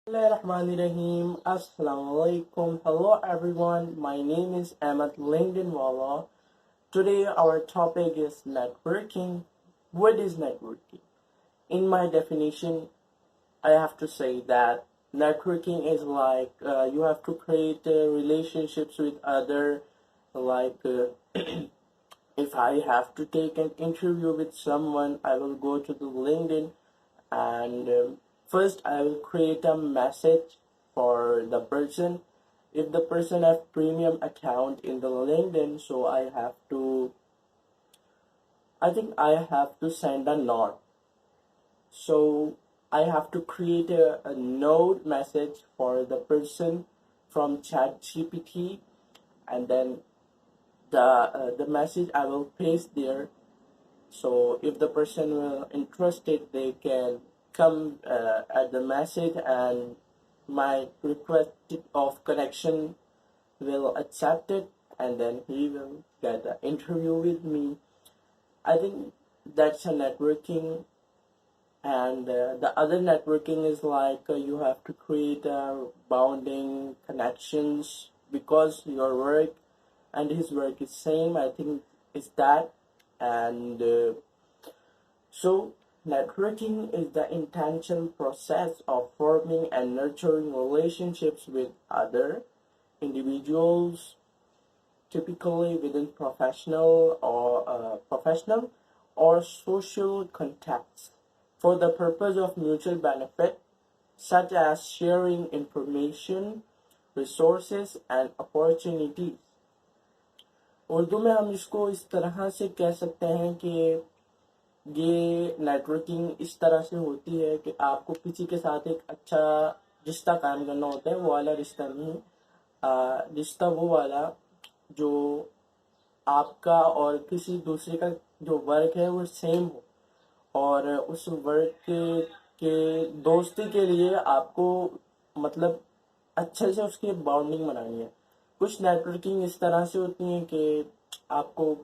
Bismillahirrahmanirrahim. Assalamualaikum. Hello everyone. My name is Ahmed Lingdinwala. Today our topic is networking. What is networking? In my definition, I have to say that networking is like you have to create relationships with other like if I have to take an interview with someone, I will go to the LinkedIn and first I will create a message for the person. If the person have premium account in the LinkedIn, so I think I have to send a note. So I have to create a note message for the person from ChatGPT, and then the message I will paste there. So if the person will interested, they can come at the message, and my request of connection will accept it, and then he will get an interview with me. I think that's a networking. And the other networking is like you have to create bounding connections because your work and his work is same. I think is that. And so, networking is the intentional process of forming and nurturing relationships with other individuals, typically within professional or social contexts, for the purpose of mutual benefit, such as sharing information, resources, and opportunities. Urdu में हम इसको इस तरह से कह सकते हैं कि ये नेटवर्किंग इस तरह से होती है कि आपको किसी के साथ एक अच्छा रिश्ता कायम करना होता है। वो वाला रिश्ता नहीं, रिश्ता वो वाला जो आपका और किसी दूसरे का जो वर्क है वो सेम हो, और उस वर्क के दोस्ती के लिए आपको मतलब अच्छे से उसकी बाउंडिंग बनानी है। कुछ नेटवर्किंग इस तरह से होती है कि आपको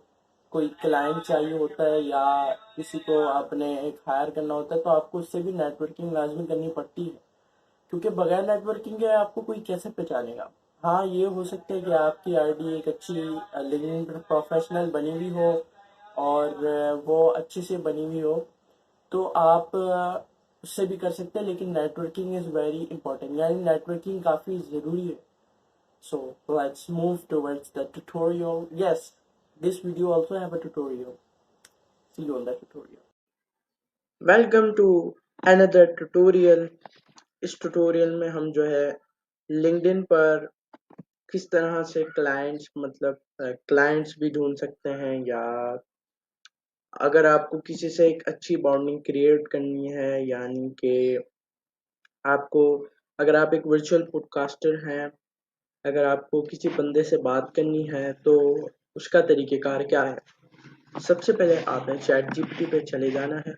कोई क्लाइंट चाहिए होता है या किसी को आपने एक हायर करना होता है, तो आपको उससे भी नेटवर्किंग लाजमी करनी पड़ती है, क्योंकि बगैर नेटवर्किंग के आपको कोई कैसे पहचानेगा। हाँ, ये हो सकता है कि आपकी आईडी एक अच्छी लिंक्डइन प्रोफेशनल बनी हुई हो और वो अच्छे से बनी हुई हो, तो आप उससे भी कर सकते हैं, लेकिन नेटवर्किंग इज़ वेरी इंपॉर्टेंट, यानी नेटवर्किंग काफ़ी ज़रूरी है। So let's move towards the tutorial. Yes, this video also have a tutorial. See you on the tutorial. Welcome to another tutorial. इस ट्यूटोरियल में हम जो है लिंक्डइन पर किस तरह से क्लाइंट्स भी ढूंढ सकते हैं, या अगर आपको किसी से एक अच्छी बॉन्डिंग क्रिएट करनी है, यानी कि आपको अगर आप एक वर्चुअल पॉडकास्टर हैं, अगर आपको किसी बंदे से बात करनी है तो उसका तरीक़ेकार क्या है। सबसे पहले आपने चैट जीपीटी पे चले जाना है।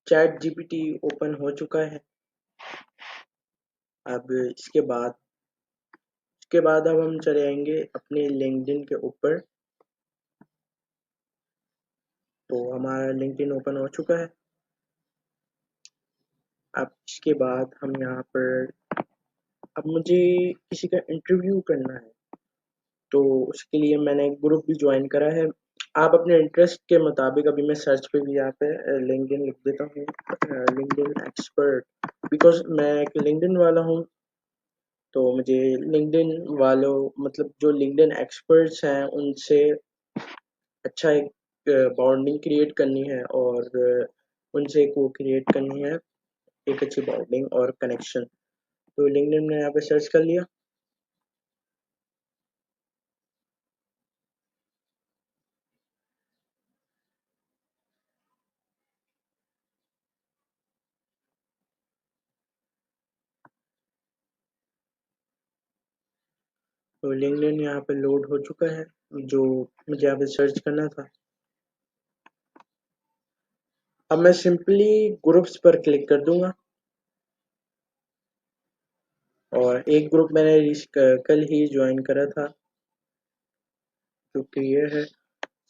चैट जीपीटी ओपन हो चुका है। अब इसके बाद अब हम चले आएंगे अपने लिंक्डइन के ऊपर। तो हमारा लिंक्डइन ओपन हो चुका है। अब इसके बाद हम यहाँ पर, अब मुझे किसी का इंटरव्यू करना है, तो उसके लिए मैंने एक ग्रुप भी ज्वाइन करा है। आप अपने इंटरेस्ट के मुताबिक, अभी मैं सर्च पे भी यहाँ पे लिंक्डइन लिख देता हूँ, लिंक्डइन एक्सपर्ट, बिकॉज मैं एक लिंक्डइन वाला हूँ। तो मुझे लिंक्डइन वालों मतलब जो लिंक्डइन एक्सपर्ट्स हैं उनसे अच्छा एक बॉन्डिंग क्रिएट करनी है, और उनसे एक वो क्रिएट करनी है एक अच्छी बॉन्डिंग और कनेक्शन। तो लिंक्डइन में यहाँ पे सर्च कर लिया। तो लिंक्डइन यहाँ पे लोड हो चुका है, जो मुझे यहाँ पे सर्च करना था। अब मैं सिंपली ग्रुप्स पर क्लिक कर दूंगा, और एक ग्रुप मैंने कल ही ज्वाइन करा था, जो कि ये है।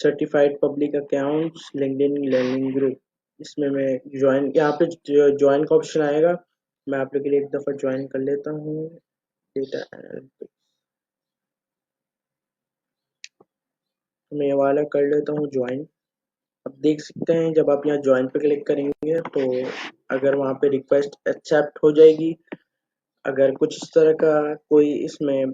Certified public accounts LinkedIn learning group, इसमें मैं ज्वाइन, यहाँ पे ज्वाइन का ऑप्शन आएगा। मैं आप लोग के लिए एक दफ़ा ज्वाइन कर लेता हूँ। डेटा एनालिटिक्स, तो मैं ये वाला कर लेता हूँ ज्वाइन। अब देख सकते हैं जब आप यहाँ ज्वाइन पे क्लिक करेंगे तो अगर वहाँ पे रिक्वेस्ट एक्सेप्ट हो जाएगी, अगर कुछ इस तरह का कोई इसमें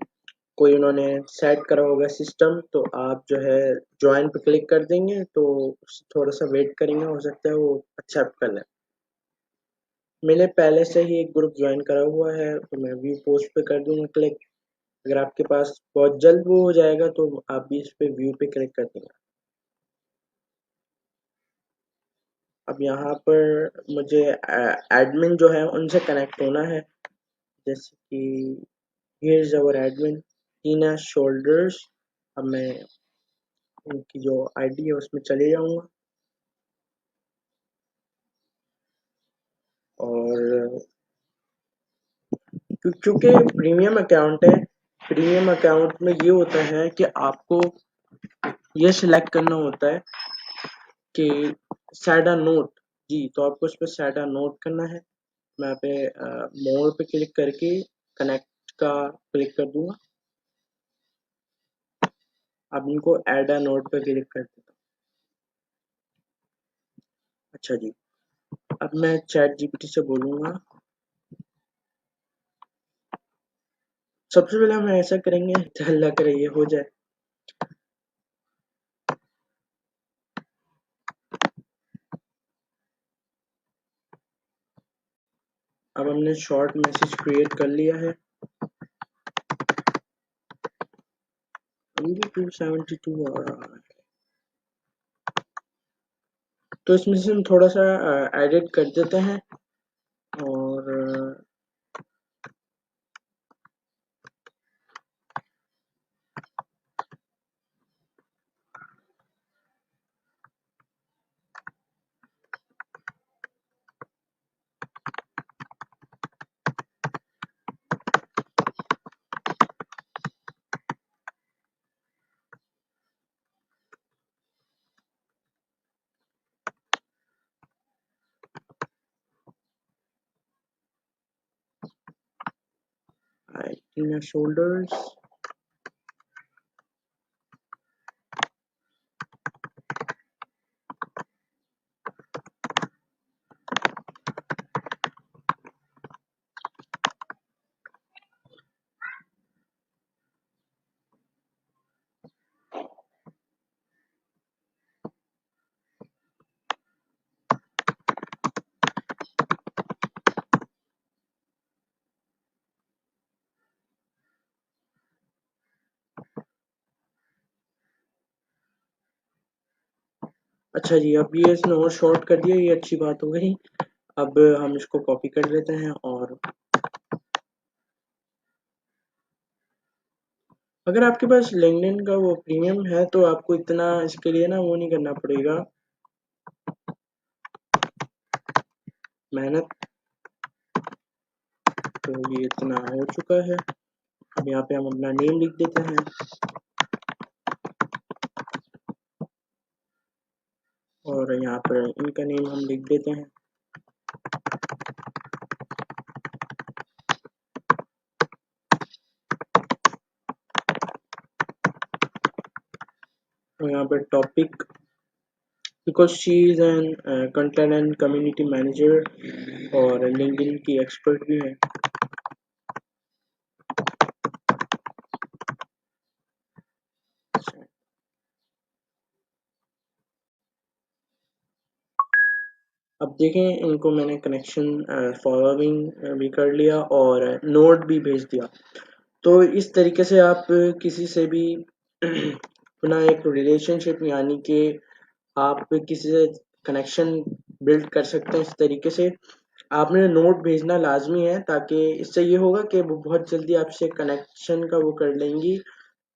कोई उन्होंने सेट करा होगा सिस्टम, तो आप जो है ज्वाइन पे क्लिक कर देंगे, तो थोड़ा सा वेट करेंगे, हो सकता है वो एक्सेप्ट कर लें। मैंने पहले से ही एक ग्रुप ज्वाइन करा हुआ है, तो मैं व्यू पोस्ट पे कर दूंगा क्लिक। अगर आपके पास बहुत जल्द वो हो जाएगा तो आप भी इस पे व्यू पे क्लिक कर देंगे। अब यहाँ पर मुझे एडमिन जो है उनसे कनेक्ट होना है, जैसे कि here is our admin Tina shoulders. अब मैं उनकी जो आईडी है उसमें चले जाऊंगा, और क्योंकि प्रीमियम अकाउंट है, प्रीमियम अकाउंट में ये होता है कि आपको ये सिलेक्ट करना होता है कि सैडा नोट, जी, तो आपको उस पर सैडा नोट करना है। मैं यहाँ पे मोर पे क्लिक करके कनेक्ट का क्लिक कर दूंगा। अब इनको ऐड अ नोट पे क्लिक कर देता हूँ। अच्छा जी, अब मैं चैट जीपीटी से बोलूंगा। सबसे पहले हम ऐसा करेंगे, अल्लाह करे ये हो जाए। अब हमने शॉर्ट मैसेज क्रिएट कर लिया है। अभी भी 272 आ रहा है, तो इसमें से हम थोड़ा सा एडिट कर देते हैं। और टीना शोल्डर्स, अच्छा जी, अब ये इसने और शॉर्ट कर दिया, ये अच्छी बात हो गई। अब हम इसको कॉपी कर लेते हैं, और अगर आपके पास लिंक्डइन का वो प्रीमियम है तो आपको इतना इसके लिए ना वो नहीं करना पड़ेगा मेहनत। तो ये इतना हो चुका है। अब यहाँ पे हम अपना नेम लिख देते हैं, और यहाँ पर इनका नेम हम लिख देते हैं। और यहाँ पर topic, because she is an content and community manager और लिंक्डइन की एक्सपर्ट भी है। अब देखें, इनको मैंने कनेक्शन फॉलोइंग भी कर लिया और नोट भी भेज दिया। तो इस तरीके से आप किसी से भी अपना एक रिलेशनशिप, यानी कि आप किसी से कनेक्शन बिल्ड कर सकते हैं इस तरीके से। आपने नोट भेजना लाजमी है, ताकि इससे ये होगा कि वो बहुत जल्दी आपसे कनेक्शन का वो कर लेंगी,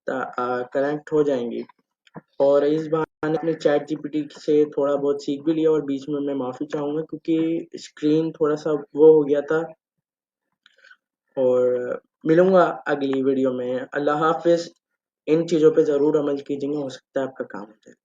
कनेक्ट हो जाएंगी। और इस बहाने अपने चैट जीपीटी से थोड़ा बहुत सीख भी लिया, और बीच में मैं माफ़ी चाहूँगा क्योंकि स्क्रीन थोड़ा सा वो हो गया था। और मिलूंगा अगली वीडियो में। अल्लाह हाफिज़। इन चीज़ों पे ज़रूर अमल कीजिएगा, हो सकता है आपका काम हो जाए।